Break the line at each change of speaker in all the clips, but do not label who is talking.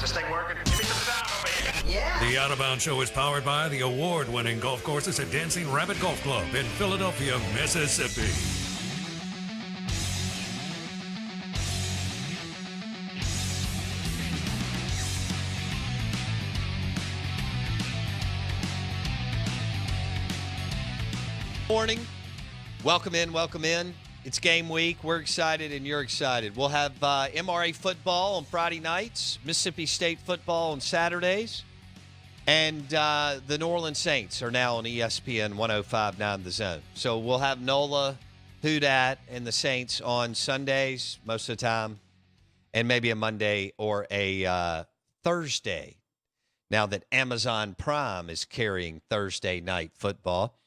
this thing working? Give me some sound over here.
Yeah.
The Out of Bounds Show is powered by the award-winning golf courses at Dancing Rabbit Golf Club in Philadelphia, Mississippi.
Morning. Welcome in. It's game week. We're excited and you're excited. We'll have MRA football on Friday nights, Mississippi State football on Saturdays, and the New Orleans Saints are now on ESPN 105.9 The Zone. So we'll have NOLA, Who Dat, and the Saints on Sundays most of the time, and maybe a Monday or a Thursday, now that Amazon Prime is carrying Thursday night football.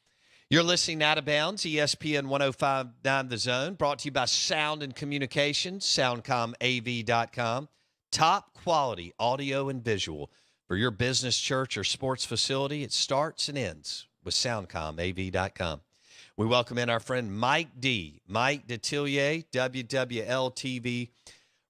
You're listening to Out of Bounds, ESPN 105.9 The Zone, brought to you by Sound and Communications, soundcomav.com. Top quality audio and visual for your business, church, or sports facility. It starts and ends with soundcomav.com. We welcome in our friend Mike Detillier, WWL-TV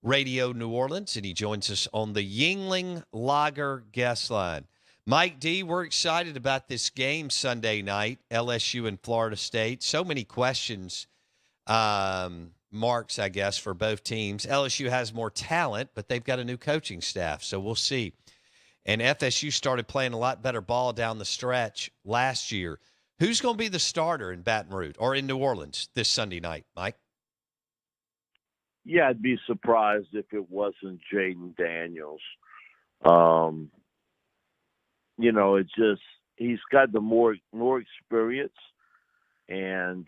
Radio New Orleans, and he joins us on the Yuengling Lager guest line. Mike D., we're excited about this game Sunday night, LSU and Florida State. So many questions, marks, I guess, for both teams. LSU has more talent, but they've got a new coaching staff, so we'll see. And FSU started playing a lot better ball down the stretch last year. Who's going to be the starter in Baton Rouge or in New Orleans this Sunday night, Mike?
Yeah, I'd be surprised if it wasn't Jaden Daniels. It's just he's got the more experience, and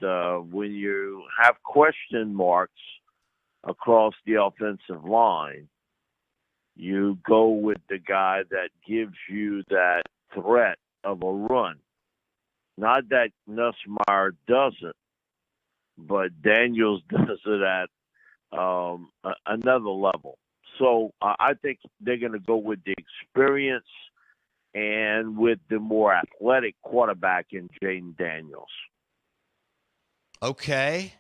when you have question marks across the offensive line, you go with the guy that gives you that threat of a run. Not that Nussmeier doesn't, but Daniels does it at another level. So I think they're going to go with the experience and with the more athletic quarterback in Jaden Daniels.
Okay.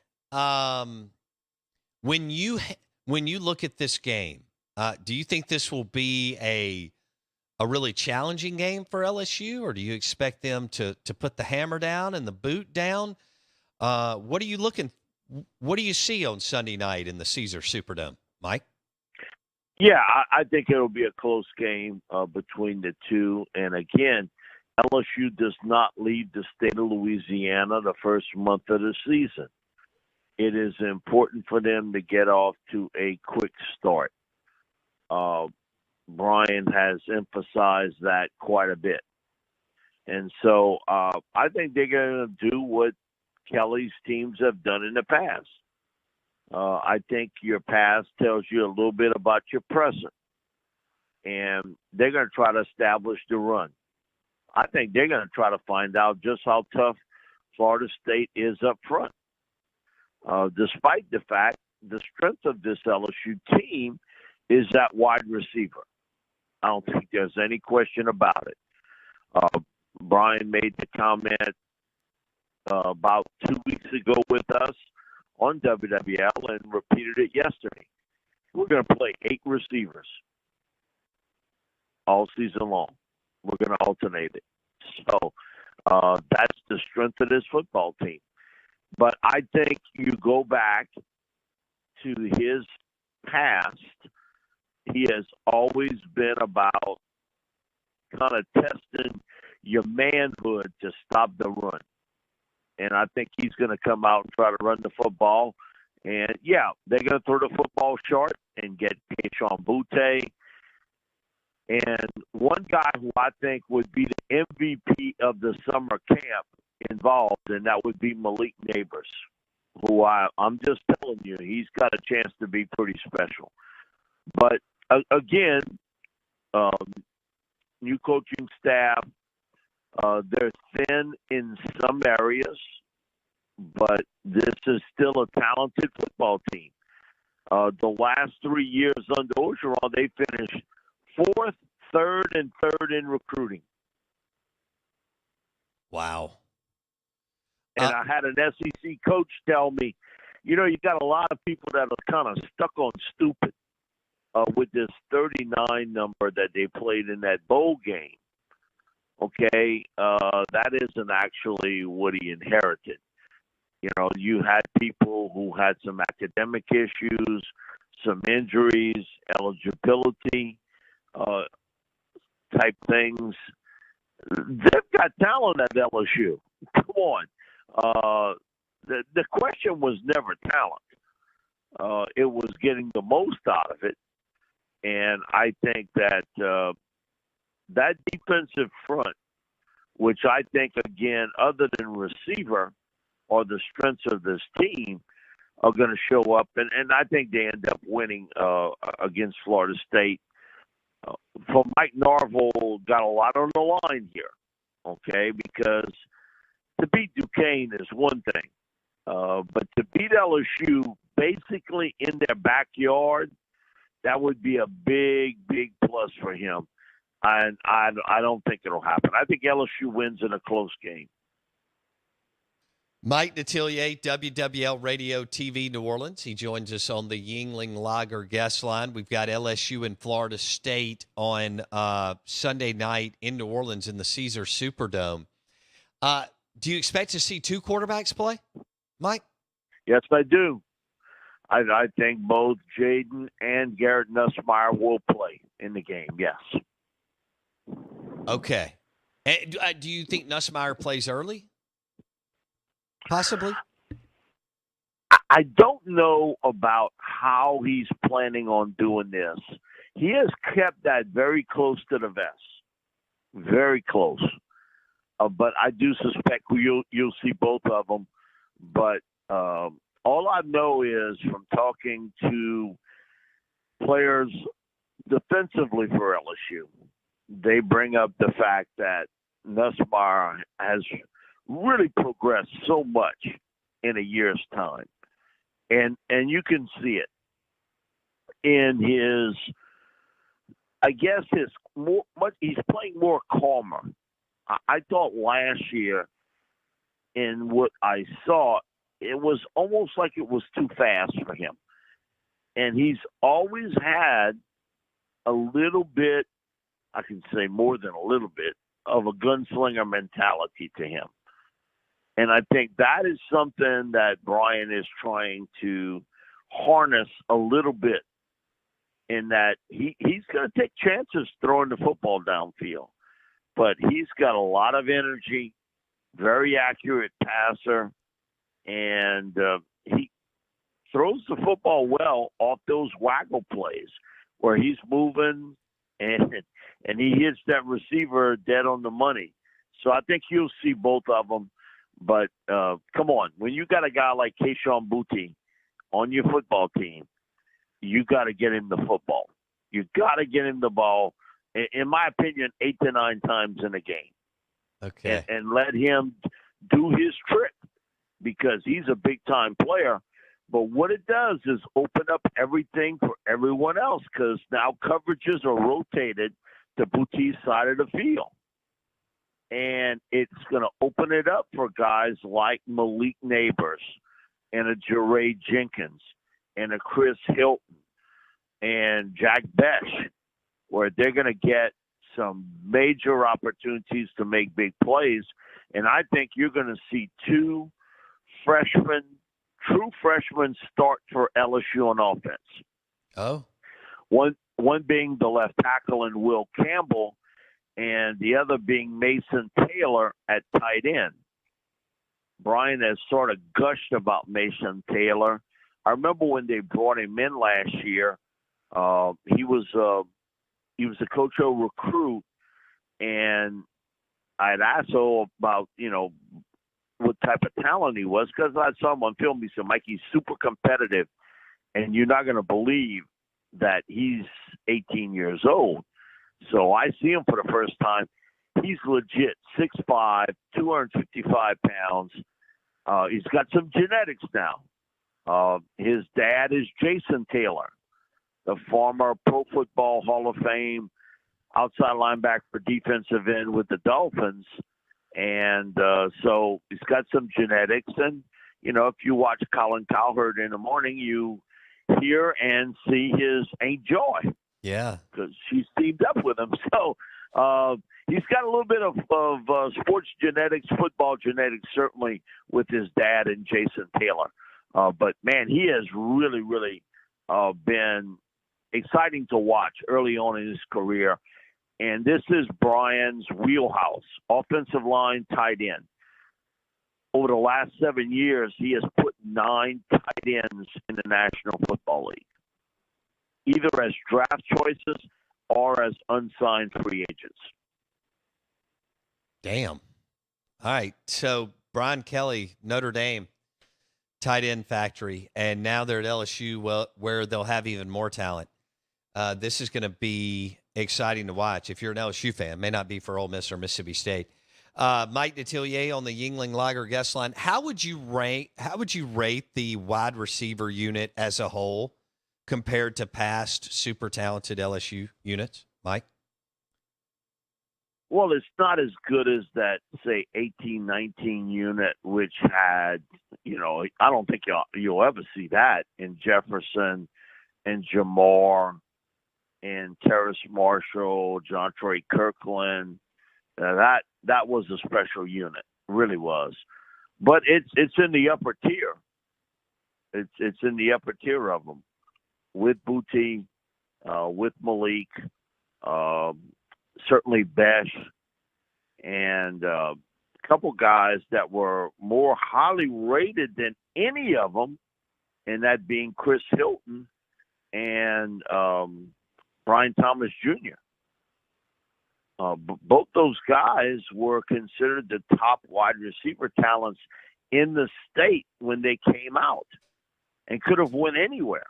When you look at this game, do you think this will be a really challenging game for LSU, or do you expect them to put the hammer down and the boot down? What do you see on Sunday night in the Caesars Superdome, Mike?
Yeah, I think it'll be a close game between the two. And again, LSU does not leave the state of Louisiana the first month of the season. It is important for them to get off to a quick start. Brian has emphasized that quite a bit. And so I think they're going to do what Kelly's teams have done in the past. I think your past tells you a little bit about your present. And they're going to try to establish the run. I think they're going to try to find out just how tough Florida State is up front. Despite the fact the strength of this LSU team is that wide receiver. I don't think there's any question about it. Brian made the comment about 2 weeks ago with us on WWL and repeated it yesterday. We're going to play 8 receivers all season long. We're going to alternate it. So that's the strength of this football team. But I think you go back to his past, he has always been about kind of testing your manhood to stop the run. And I think he's going to come out and try to run the football. And, yeah, they're going to throw the football short and get Keyshawn Butte. And one guy who I think would be the MVP of the summer camp involved, and that would be Malik Neighbors, who I'm just telling you, he's got a chance to be pretty special. But, again, new coaching staff, they're thin in some areas, but this is still a talented football team. The last 3 years under Orgeron, they finished 4th, 3rd, and 3rd in recruiting.
Wow.
And I had an SEC coach tell me, you got a lot of people that are kind of stuck on stupid. with this 39 number that they played in that bowl game. Okay, that isn't actually what he inherited. You know, you had people who had some academic issues, some injuries, eligibility type things. They've got talent at LSU. Come on. The question was never talent. It was getting the most out of it. And I think that that defensive front, which I think, again, other than receiver, are the strengths of this team, are going to show up. And I think they end up winning against Florida State. For Mike Norvell, got a lot on the line here, okay, because to beat Duquesne is one thing. But to beat LSU basically in their backyard, that would be a big, big plus for him. And I don't think it'll happen. I think LSU wins in a close game.
Mike Detillier, WWL Radio TV New Orleans. He joins us on the Yuengling Lager guest line. We've got LSU and Florida State on Sunday night in New Orleans in the Caesars Superdome. Do you expect to see two quarterbacks play, Mike?
Yes, I do. I think both Jaden and Garrett Nussmeier will play in the game, yes.
Okay. And do you think Nussmeier plays early? Possibly.
I don't know about how he's planning on doing this. He has kept that very close to the vest, very close. But I do suspect you'll see both of them. But all I know is from talking to players defensively for LSU, they bring up the fact that Nussmeier has really progressed so much in a year's time. And you can see it in his, I guess he's playing more calmer. I thought last year in what I saw, it was almost like it was too fast for him. And he's always had a little bit, I can say more than a little bit, of a gunslinger mentality to him. And I think that is something that Brian is trying to harness a little bit, in that he's going to take chances throwing the football downfield. But he's got a lot of energy, very accurate passer, and he throws the football well off those waggle plays where he's moving and he hits that receiver dead on the money. So I think you'll see both of them. But come on, when you got a guy like Keyshawn Boutte on your football team, you got to get him the football. You got to get him the ball, in my opinion, 8 to 9 times in a game.
Okay.
And let him do his trick, because he's a big-time player. But what it does is open up everything for everyone else, because now coverages are rotated to Boutte's side of the field. And it's going to open it up for guys like Malik Neighbors and a Jeray Jenkins and a Chris Hilton and Jack Besh, where they're going to get some major opportunities to make big plays. And I think you're going to see two true freshmen start for LSU on offense.
Oh.
One being the left tackle in Will Campbell, and the other being Mason Taylor at tight end. Brian has sort of gushed about Mason Taylor. I remember when they brought him in last year, he was a Coach O recruit, and I had asked about, what type of talent he was, because I saw him on film. He said, Mike, he's super competitive, and you're not going to believe that he's 18 years old. So I see him for the first time. He's legit 6'5", 255 pounds. He's got some genetics now. His dad is Jason Taylor, the former Pro Football Hall of Fame outside linebacker defensive end with the Dolphins. And so he's got some genetics. And, if you watch Colin Cowherd in the morning, hear and see his Aunt Joy.
Yeah.
Because she's teamed up with him. So he's got a little bit of sports genetics, football genetics, certainly with his dad and Jason Taylor. But, man, he has really, really been exciting to watch early on in his career. And this is Brian's wheelhouse, offensive line, tight end. Over the last 7 years, he has put 9 tight ends in the National Football League, either as draft choices or as unsigned free agents.
Damn. All right. So Brian Kelly, Notre Dame, tight end factory, and now they're at LSU, where they'll have even more talent. This is going to be exciting to watch. If you're an LSU fan, may not be for Ole Miss or Mississippi State. Mike Detillier on the Yuengling Lager guest line. How would you rate the wide receiver unit as a whole compared to past super talented LSU units, Mike?
Well, it's not as good as that, say, 18-19 unit, which had, I don't think you'll ever see that in Jefferson and Jamar and Terrace Marshall, John Trey Kirkland. That was a special unit, really was. But it's in the upper tier. It's in the upper tier of them, with Booty, with Malik, certainly Besh, and a couple guys that were more highly rated than any of them, and that being Chris Hilton and Brian Thomas Jr. Both those guys were considered the top wide receiver talents in the state when they came out and could have went anywhere.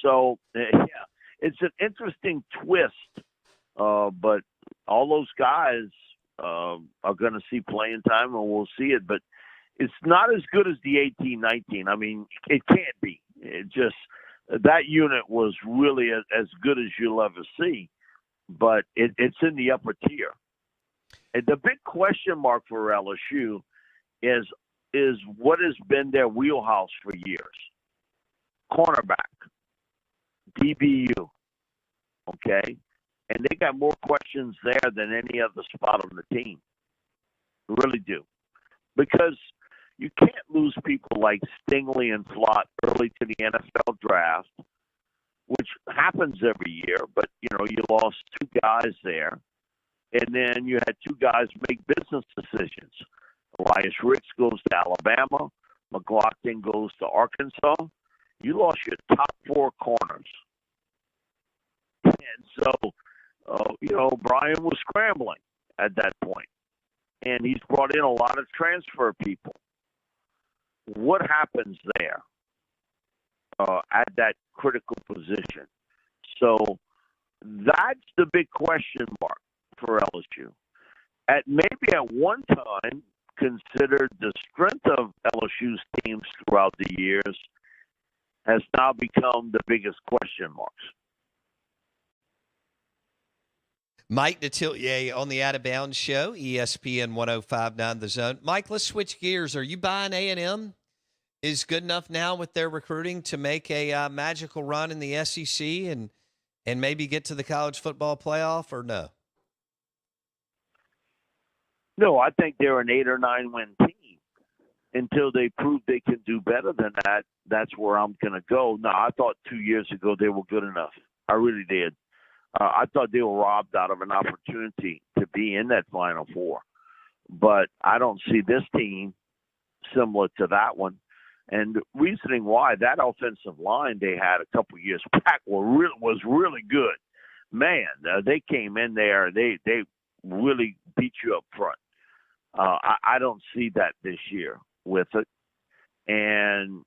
So, yeah, it's an interesting twist, but all those guys are going to see playing time, and we'll see it. But it's not as good as the 18-19. I mean, it can't be. It just that unit was really as good as you'll ever see. But it's in the upper tier. And the big question mark for LSU is what has been their wheelhouse for years. Cornerback, DBU, okay? And they got more questions there than any other spot on the team. Really do. Because you can't lose people like Stingley and Flott early to the NFL draft, which happens every year, but, you lost 2 guys there. And then you had 2 guys make business decisions. Elias Ricks goes to Alabama. McLaughlin goes to Arkansas. You lost your top 4 corners. And so, Brian was scrambling at that point. And he's brought in a lot of transfer people. What happens there at that critical position? So that's the big question mark for LSU. Maybe at one time considered the strength of LSU's teams throughout the years has now become the biggest question marks.
Mike Detillier on the Out of Bounds Show, ESPN 105.9 The Zone. Mike, let's switch gears. Are you buying A&M is good enough now with their recruiting to make a magical run in the SEC and maybe get to the college football playoff, or no?
No, I think they're an 8 or 9 win team. Until they prove they can do better than that, that's where I'm going to go. No, I thought 2 years ago they were good enough. I really did. I thought they were robbed out of an opportunity to be in that Final Four. But I don't see this team similar to that one. And reasoning why, that offensive line they had a couple years back was really good. Man, they came in there, they really beat you up front. I don't see that this year with it. And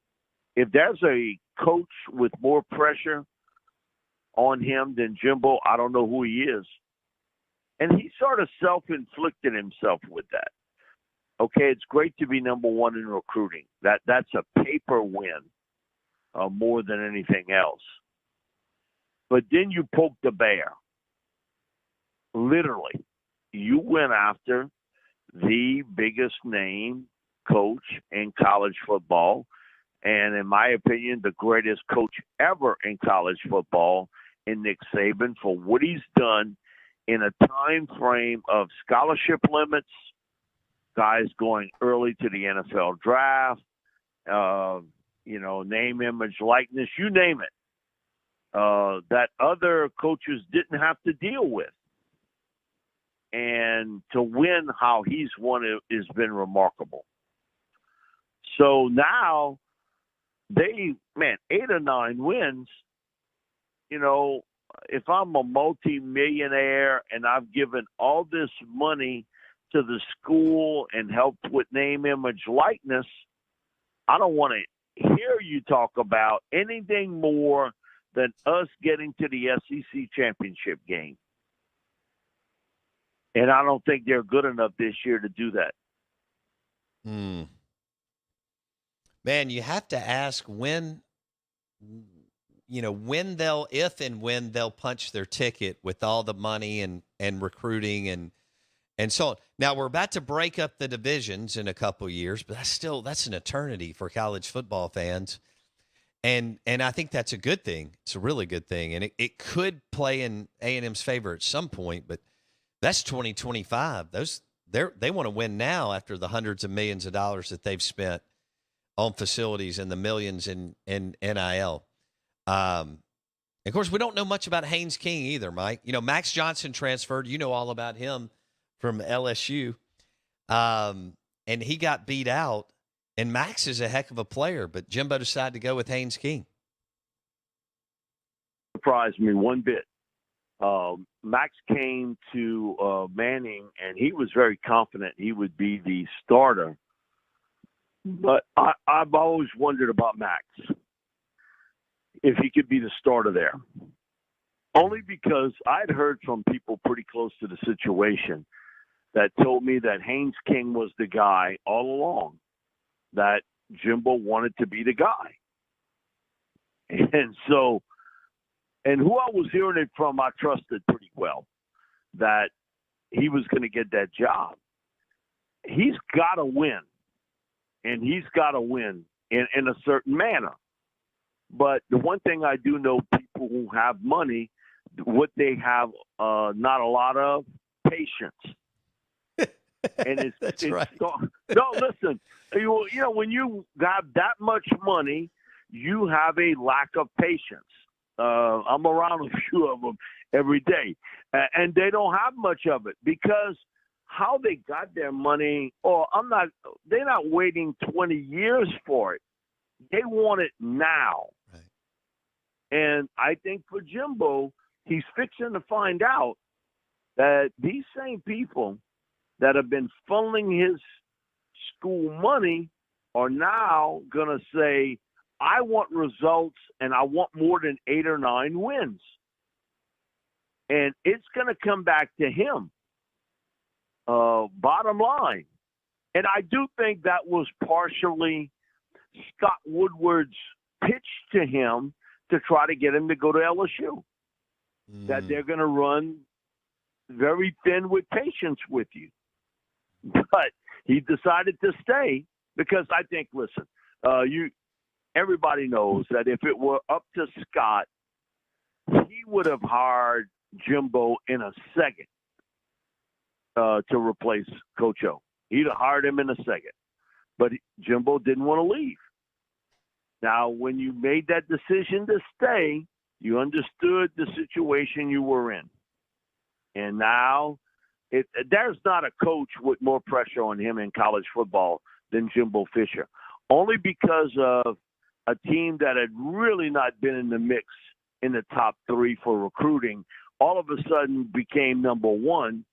if there's a coach with more pressure on him than Jimbo, I don't know who he is. And he sort of self-inflicted himself with that. Okay, it's great to be number 1 in recruiting. That's a paper win more than anything else. But then you poke the bear. Literally, you went after the biggest name coach in college football, and in my opinion, the greatest coach ever in college football, in Nick Saban, for what he's done in a time frame of scholarship limits, guys going early to the NFL draft, name, image, likeness, you name it, that other coaches didn't have to deal with. And to win how he's won it has been remarkable. So now 8 or 9 wins, if I'm a multi-millionaire and I've given all this money to the school and helped with name, image, likeness, I don't want to hear you talk about anything more than us getting to the SEC championship game. And I don't think they're good enough this year to do that.
Man, you have to ask when they'll punch their ticket with all the money and recruiting and so on. Now, we're about to break up the divisions in a couple years, but that's an eternity for college football fans. And I think that's a good thing. It's a really good thing. And it could play in A&M's favor at some point, but that's 2025. They want to win now after the hundreds of millions of dollars that they've spent on facilities and the millions in NIL. Of course, we don't know much about Haynes King either, Mike. Max Johnson transferred. You know all about him from LSU. And he got beat out. And Max is a heck of a player, but Jimbo decided to go with Haynes King.
Surprised me one bit. Max came to Manning, and he was very confident he would be the starter. But I've always wondered about Max, if he could be the starter there. Only because I'd heard from people pretty close to the situation that told me that Haynes King was the guy all along, that Jimbo wanted to be the guy. And so, and who I was hearing it from, I trusted pretty well, that he was going to get that job. He's got to win, and he's got to win in a certain manner. But the one thing I do know, people who have money, what they have not a lot of, patience. And it's
right.
No, listen. When you have that much money, you have a lack of patience. I'm around a few of them every day, and they don't have much of it because how they got their money. They're not waiting 20 years for it. They want it now.
Right.
And I think for Jimbo, he's fixing to find out that these same people that have been funneling his school money are now going to say, I want results and I want more than 8 or 9 wins. And it's going to come back to him, bottom line. And I do think that was partially Scott Woodward's pitch to him to try to get him to go to LSU, that they're going to run very thin with patience with you. But he decided to stay because I think, listen, everybody knows that if it were up to Scott, he would have hired Jimbo in a second to replace Coach O. He'd have hired him in a second. But Jimbo didn't want to leave. Now, when you made that decision to stay, you understood the situation you were in. And now there's not a coach with more pressure on him in college football than Jimbo Fisher, only because of a team that had really not been in the mix in the top 3 for recruiting, all of a sudden became number 1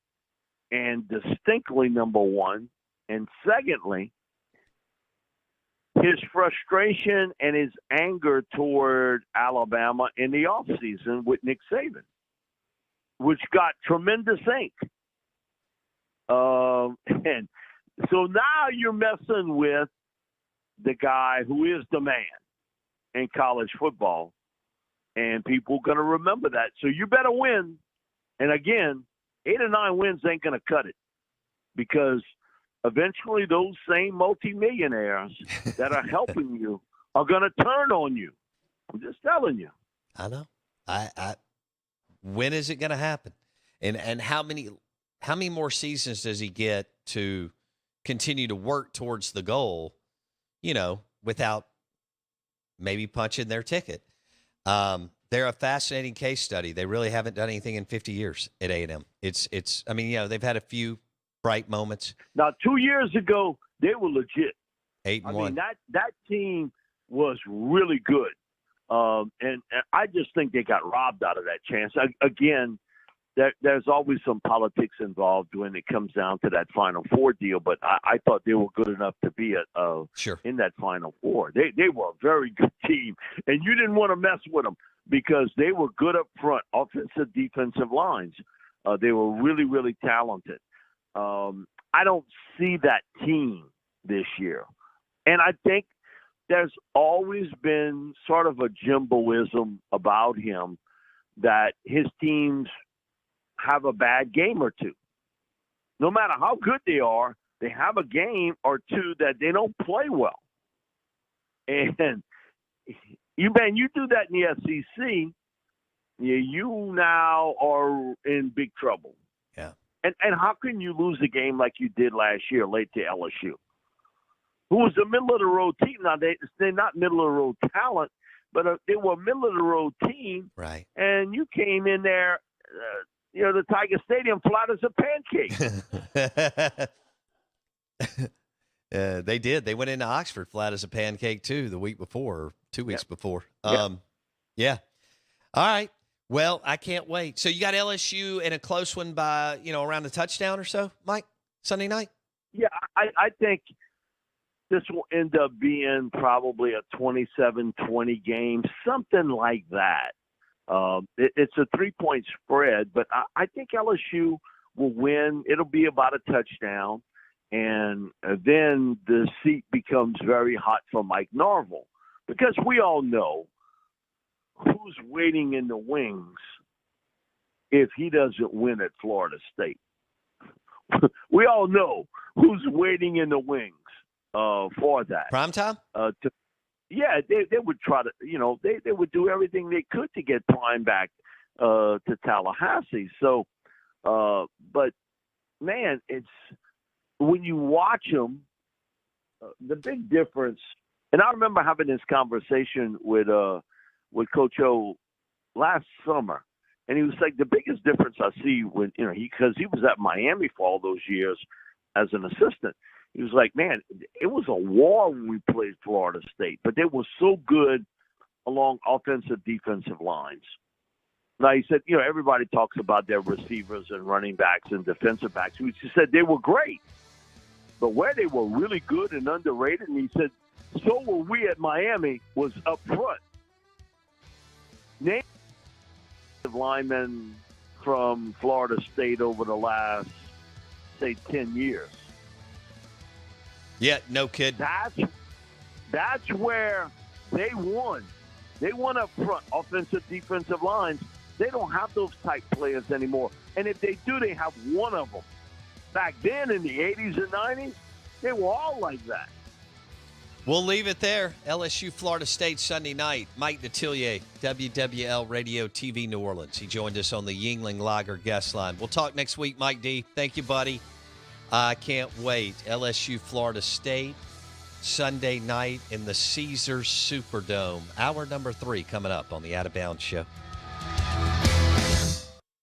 and distinctly number 1. And secondly, his frustration and his anger toward Alabama in the offseason with Nick Saban, which got tremendous ink. And so now you're messing with the guy who is the man in college football, and people are going to remember that. So you better win. And again, 8 or 9 wins ain't going to cut it, because eventually those same multimillionaires that are helping you are going to turn on you. I'm just telling you.
I know. When is it going to happen? And how many more seasons does he get to continue to work towards the goal, without maybe punching their ticket? They're a fascinating case study. They really haven't done anything in 50 years at A&M. They've had a few bright moments.
Now, 2 years ago, they were legit.
8-1.
That team was really good. And I just think they got robbed out of that chance. Again, there's always some politics involved when it comes down to that Final Four deal, but I thought they were good enough to be in that Final Four. They were a very good team, and you didn't want to mess with them because they were good up front, offensive, defensive lines. They were really, really talented. I don't see that team this year. And I think there's always been sort of a Jimboism about him that his teams have a bad game or two. No matter how good they are, they have a game or two that they don't play well. And you do that in the SEC, you now are in big trouble.
Yeah.
And how can you lose a game like you did last year late to LSU? Who was a middle-of-the-road team. Now, they're not middle-of-the-road talent, but they were a middle-of-the-road team.
Right.
And you came in there, the Tiger Stadium flat as a pancake.
They did. They went into Oxford flat as a pancake, too, the week before or 2 weeks before. Yeah. All right. Well, I can't wait. So you got LSU in a close one by, around a touchdown or so, Mike, Sunday night?
Yeah, I think – this will end up being probably a 27-20 game, something like that. It's a 3-point spread, but I think LSU will win. It'll be about a touchdown, and then the seat becomes very hot for Mike Norvell because we all know who's waiting in the wings if he doesn't win at Florida State. We all know who's waiting in the wings. For that.
Prime time?
They would try to, they would do everything they could to get Prime back to Tallahassee. So, but man, it's when you watch them, the big difference. And I remember having this conversation with Coach O last summer, and he was like, the biggest difference I see when because he was at Miami for all those years as an assistant. He was like, man, it was a war when we played Florida State, but they were so good along offensive, defensive lines. Now, he said, everybody talks about their receivers and running backs and defensive backs. He said they were great, but where they were really good and underrated, and he said, so were we at Miami, was up front. Name linemen from Florida State over the last, say, 10 years.
Yeah, no kid.
That's where they won. They won up front, offensive, defensive lines. They don't have those type players anymore. And if they do, they have one of them. Back then in the 80s and 90s, they were all like that.
We'll leave it there. LSU, Florida State, Sunday night. Mike Detillier, WWL Radio TV New Orleans. He joined us on the Yuengling Lager guest line. We'll talk next week, Mike D. Thank you, buddy. I can't wait. LSU, Florida State, Sunday night in the Caesars Superdome. Hour number 3 coming up on the Out of Bounds Show.